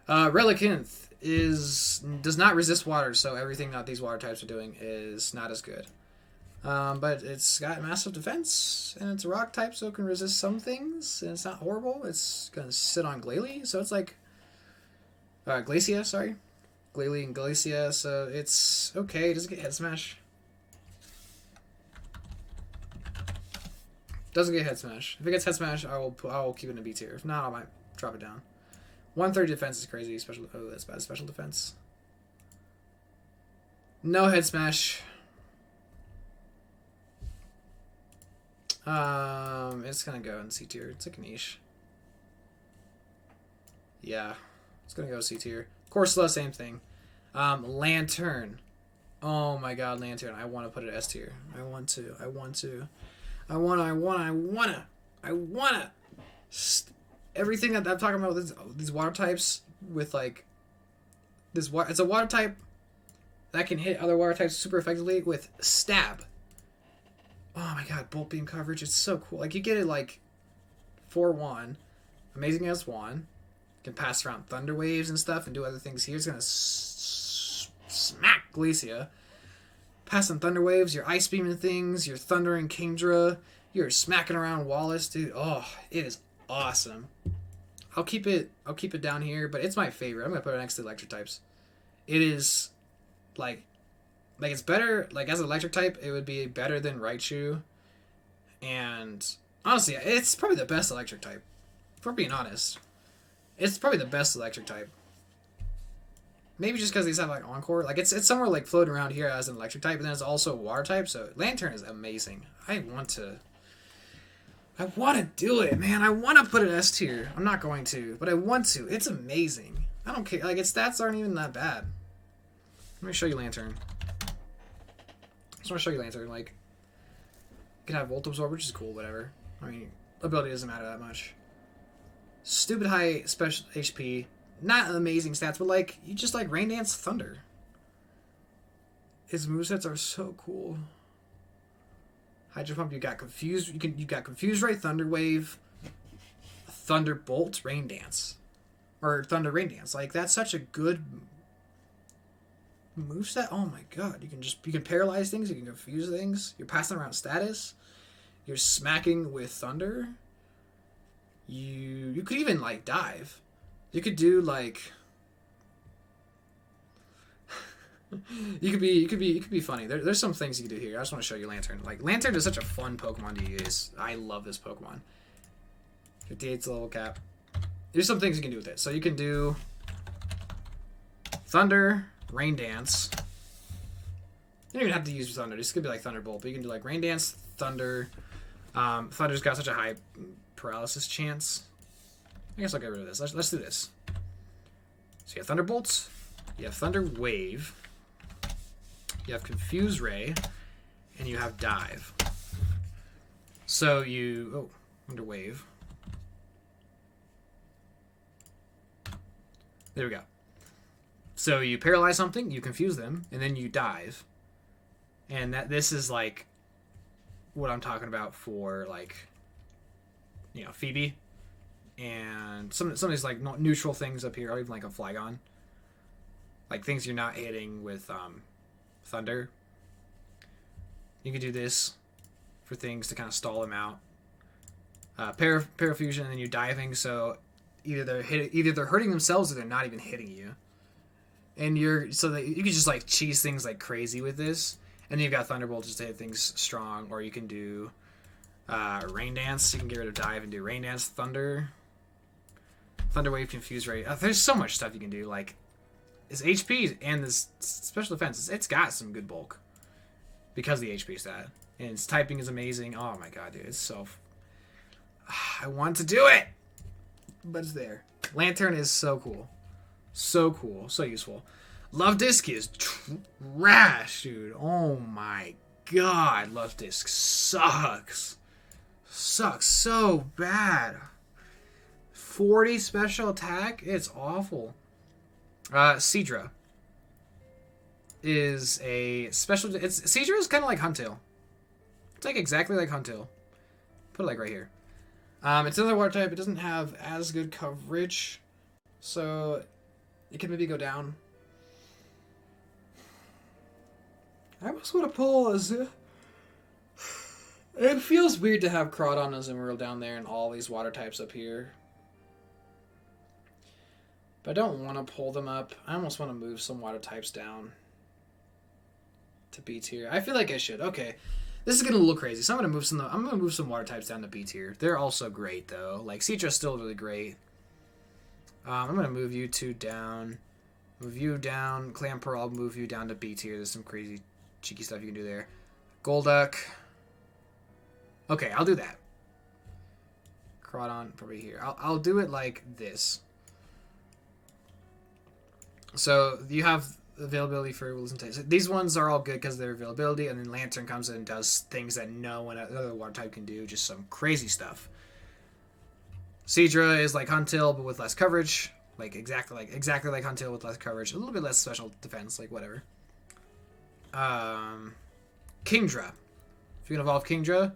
Relicanth does not resist water, so everything that these water types are doing is not as good. But it's got massive defense, and it's a rock type, so it can resist some things, and it's not horrible. It's gonna sit on Glalie, so it's like Glacia, sorry. Glalie and Glacia, so it's okay. It doesn't get head smash. Doesn't get head smash. If it gets head smash, I will keep it in a B tier. If not, I might drop it down. 130 defense is crazy. Special. Oh, that's bad. Special defense. No head smash. It's gonna go in C tier. It's like a niche. Yeah, it's gonna go C tier. Corsola, same thing. Lantern. Oh my god, Lantern. I want to put it S tier. I want to. Everything that I'm talking about with these water types with like this water. It's a water type that can hit other water types super effectively with stab. Oh my god, bolt beam coverage. It's so cool. Like you get it like 4-1. Amazing as one. Can pass around thunder waves and stuff and do other things here. It's gonna smack Glacia. Passing thunder waves, you're ice beaming things, you're thundering Kingdra, you're smacking around Wallace, dude. Oh, it is awesome. I'll keep it down here, but it's my favorite. I'm gonna put it next to electric types. It is like it's better, like as an electric type, it would be better than Raichu. And honestly, it's probably the best electric type. If we're being honest. It's probably the best electric type. Maybe just because these have like Encore. Like it's somewhere like floating around here as an electric type, and then it's also a water type, so Lantern is amazing. I want to do it, man. I want to put it S tier. I'm not going to, but I want to. It's amazing. I don't care. Like its stats aren't even that bad. Let me show you Lantern. I just want to show you Lantern. Like, you can have Volt Absorb, which is cool, whatever. I mean, ability doesn't matter that much. Stupid high special HP. Not amazing stats, but like, you just like Rain Dance Thunder. His movesets are so cool. Hydro Pump, you got Confused. You got Confused Ray, Thunder Wave, Thunderbolt, Rain Dance. Or Thunder Rain Dance. Like, that's such a good moveset. Oh my god. You can paralyze things, you can confuse things. You're passing around status. You're smacking with Thunder. You could even like dive. You could do like you could be funny. There's some things you can do here. I just want to show you Lantern. Like Lantern is such a fun Pokemon to use. I love this Pokemon. 58's the level cap. There's some things you can do with it. So you can do Thunder, Rain Dance. You don't even have to use Thunder. This could be like Thunderbolt, but you can do like Rain Dance, Thunder. Thunder's got such a high paralysis chance. I guess I'll get rid of this. Let's do this. So you have Thunderbolts, you have Thunder Wave, you have Confuse Ray, and you have Dive. So you Thunder Wave. There we go. So you paralyze something, you confuse them, and then you dive. And this is like what I'm talking about for like, you know, Phoebe. And some of these like neutral things up here, or even like a Flygon. Like things you're not hitting with Thunder. You can do this for things to kind of stall them out. Parafusion, and then you're diving, so either they're hurting themselves or they're not even hitting you. And you can just like cheese things like crazy with this. And then you've got Thunderbolt just to hit things strong, or you can do Rain Dance. You can get rid of Dive and do Rain Dance, Thunder Wave, Confuse Ray. There's so much stuff you can do. Like this HP and this special defense, it's got some good bulk because of the HP stat, and its typing is amazing. Oh my god, dude, it's so. I want to do it, but it's there. Lantern is so cool, so useful. Love Disc is trash, dude. Oh my god, Love Disc sucks so bad. 40 special attack, it's awful. Sidra is a special. Sidra is kind of like Huntail. It's like exactly like Huntail. Put it like right here. It's another water type. It doesn't have as good coverage, so It can maybe go down. I almost want to pull a It feels weird to have Crawdon and Azumarill down there and all these water types up here. But I don't want to pull them up. I almost want to move some water types down to B tier. I feel like I should. Okay. This is going to look crazy. So I'm going to move some water types down to B tier. They're also great though. Like Sidra's still really great. I'm going to move you two down. Move you down. Clamperl, I'll move you down to B tier. There's some crazy cheeky stuff you can do there. Golduck. Okay, I'll do that. Crawdon probably here. I'll do it like this. So you have availability for Wilson types. These ones are all good because of their availability, and then Lantern comes in and does things that no other water type can do, just some crazy stuff. Sidra is like Huntail but with less coverage, like exactly like Huntail with less coverage, a little bit less special defense, like whatever. Kingdra. If you can evolve Kingdra,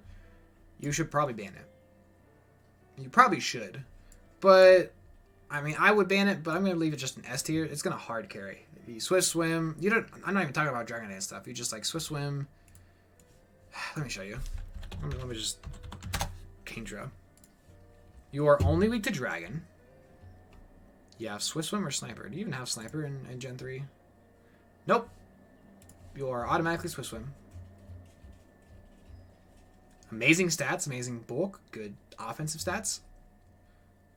you should probably ban it. You probably should, but I mean, I would ban it, but I'm going to leave it just in S tier. It's going to hard carry. You Swift Swim. You don't. I'm not even talking about Dragon Dance stuff. You just like Swift Swim. Let me show you. Let me just. Kingdra. You are only weak to Dragon. You have Swift Swim or Sniper. Do you even have Sniper in Gen 3? Nope. You are automatically Swift Swim. Amazing stats. Amazing bulk. Good offensive stats.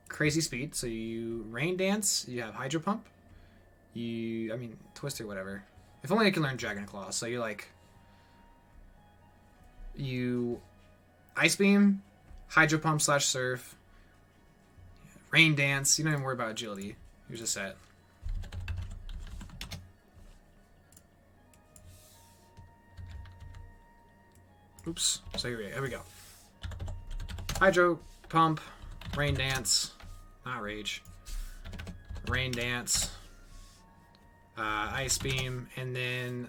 Crazy speed, so you Rain Dance, you have Hydro Pump, Twister, whatever. If only I can learn Dragon Claw, so you Ice Beam, Hydro Pump / Surf, Rain Dance, you don't even worry about agility. Here's a set. Oops, so here we go. Hydro Pump, Rain Dance, not Rage. Rain Dance. Ice Beam. And then...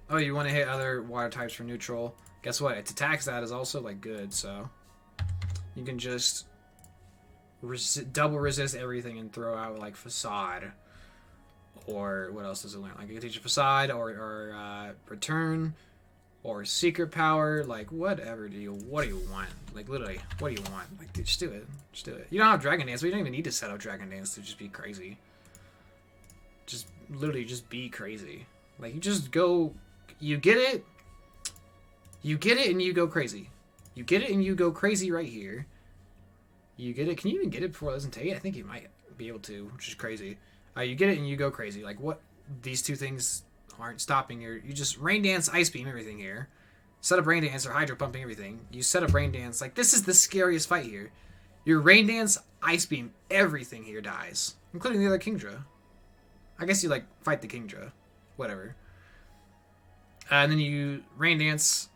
Oh, you want to hit other water types for neutral. Guess what? Its attack stat is also, like, good, so... You can just... double resist everything and throw out, like, Facade. Or what else does it learn? Like, you can teach a Facade or Return... Or Secret Power, like, whatever what do you want? Like, literally, what do you want? Like, dude, just do it. Just do it. You don't have Dragon Dance, but you don't even need to set up Dragon Dance to just be crazy. Just, literally, just be crazy. Like, you just go, you get it and you go crazy. You get it and you go crazy right here. You get it, can you even get it before it doesn't take it? I think you might be able to, which is crazy. You get it and you go crazy. Like, what, these two things... aren't stopping you just Rain Dance, Ice Beam everything here. Set up Rain Dance or Hydro Pumping everything. You set up Rain Dance. Like, this is the scariest fight here. Your Rain Dance, Ice Beam, everything here dies. Including the other Kingdra. I guess you, like, fight the Kingdra. Whatever. And then you Rain Dance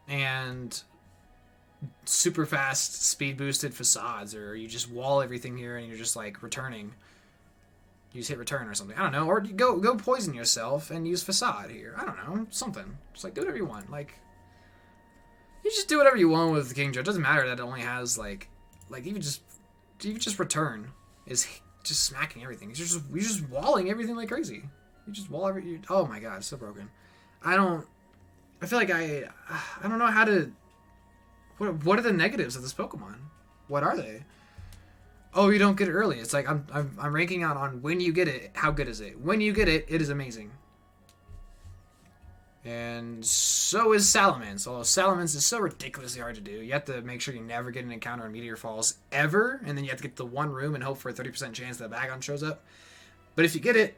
and super fast speed boosted Facades, or you just wall everything here and you're just, like, returning. You just hit return or something. I don't know. Or you go poison yourself and use Facade here. I don't know. Something. Just like do whatever you want. Like you just do whatever you want with the Kingdra. It doesn't matter that it only has like even just return is just smacking everything. You're just walling everything like crazy. You just wall every. Oh my god, it's so broken. I feel like I don't know how to. What are the negatives of this Pokemon? What are they? Oh, you don't get it early. It's like I'm ranking out on when you get it. How good is it? When you get it, it is amazing. And so is Salamance. Although Salamance is so ridiculously hard to do. You have to make sure you never get an encounter on Meteor Falls ever, and then you have to get the one room and hope for a 30% chance that Bagon shows up. But if you get it,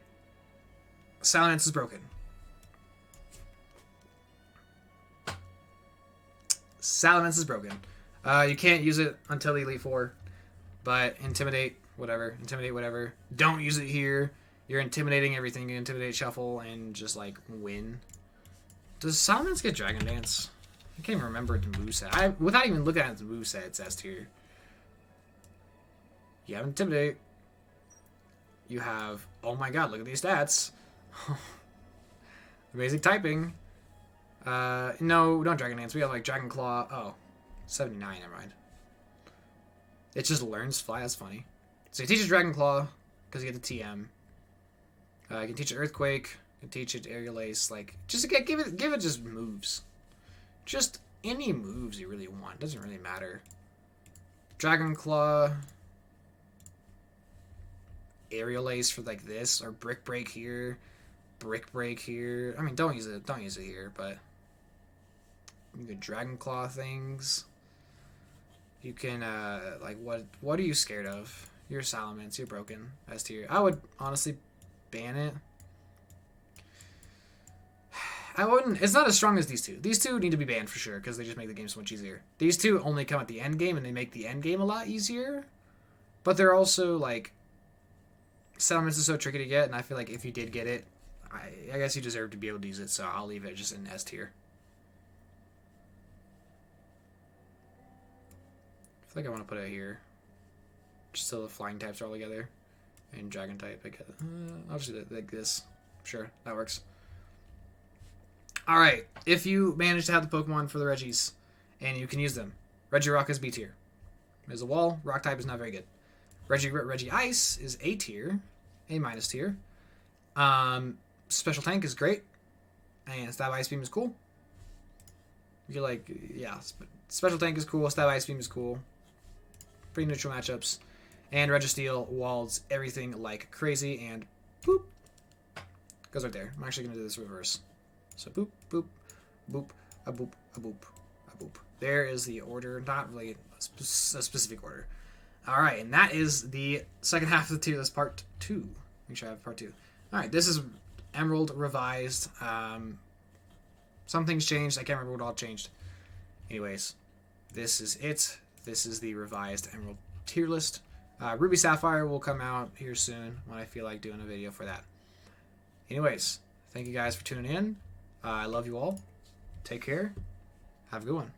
Salamance is broken. Salamance is broken. You can't use it until the Elite Four. But Intimidate, whatever. Don't use it here. You're intimidating everything. You intimidate Shuffle and just, like, win. Does Salamance get Dragon Dance? I can't even remember the moveset. Without even looking at the moveset, it's S tier. You have Intimidate. You have... Oh my god, look at these stats. Amazing typing. No, don't Dragon Dance. We have, like, Dragon Claw. Oh, 79, never mind. It just learns Fly. That's funny. So he teaches Dragon Claw because you get the TM. You can teach it Earthquake. You can teach it Aerial Ace. Like, just give it just moves. Just any moves you really want. Doesn't really matter. Dragon Claw. Aerial Ace for like this, or Brick Break here. Brick Break here. I mean, don't use it here, but you can Dragon Claw things. You can like what are you scared of? You're Salamance, you're broken. S tier. I would honestly ban it. I wouldn't. It's not as strong as these two. These two need to be banned for sure because they just make the game so much easier. These two only come at the end game and they make the end game a lot easier. But they're also like, Salamance is so tricky to get, and I feel like if you did get it, I guess you deserve to be able to use it. So I'll leave it just in S tier. I feel like I want to put it here, just so the flying types are all together, and dragon type. I'll just do it like this. Sure, that works. Alright, if you manage to have the Pokemon for the Regis, and you can use them, Regirock is B tier. There's a wall, rock type is not very good. Regi Ice is A tier, A minus tier. Special Tank is great, and Stab Ice Beam is cool. You're like, yeah, Special Tank is cool, Stab Ice Beam is cool. Pretty neutral matchups. And Registeel walls everything like crazy, and boop. Goes right there. I'm actually going to do this reverse. So boop, boop, boop, a boop, a boop, a boop. There is the order. Not really a specific order. Alright, and that is the second half of the tier list, part 2. Make sure I have part 2. Alright, this is Emerald revised. Some things changed. I can't remember what all changed. Anyways, this is it. This is the revised Emerald tier list. Ruby Sapphire will come out here soon when I feel like doing a video for that. Anyways, thank you guys for tuning in. I love you all. Take care. Have a good one.